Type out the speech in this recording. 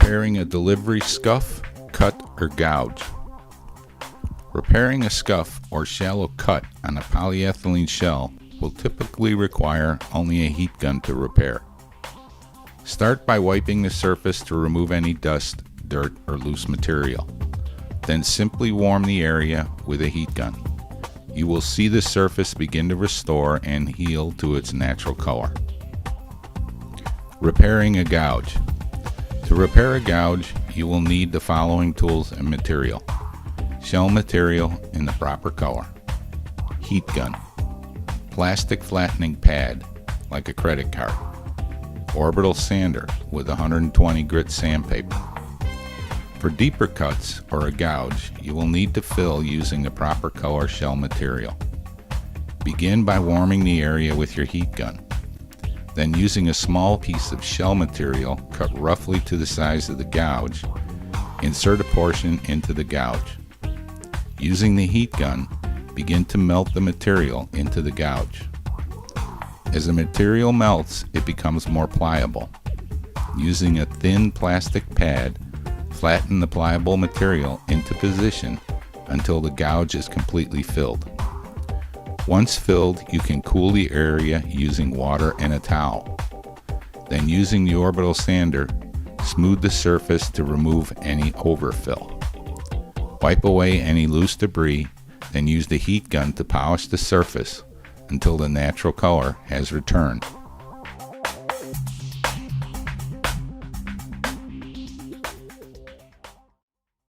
Repairing a delivery scuff, cut, or gouge. Repairing a scuff or shallow cut on a polyethylene shell will typically require only a heat gun to repair. Start by wiping the surface to remove any dust, dirt, or loose material. Then simply warm the area with a heat gun. You will see the surface begin to restore and heal to its natural color. Repairing a gouge. To repair a gouge, you will need the following tools and material. Shell material in the proper color. Heat gun. Plastic flattening pad, like a credit card. Orbital sander with 120 grit sandpaper. For deeper cuts or a gouge, you will need to fill using the proper color shell material. Begin by warming the area with your heat gun. Then, using a small piece of shell material cut roughly to the size of the gouge, insert a portion into the gouge. Using the heat gun, begin to melt the material into the gouge. As the material melts, it becomes more pliable. Using a thin plastic pad, flatten the pliable material into position until the gouge is completely filled. Once filled, you can cool the area using water and a towel. Then, using the orbital sander, smooth the surface to remove any overfill. Wipe away any loose debris, then use the heat gun to polish the surface until the natural color has returned.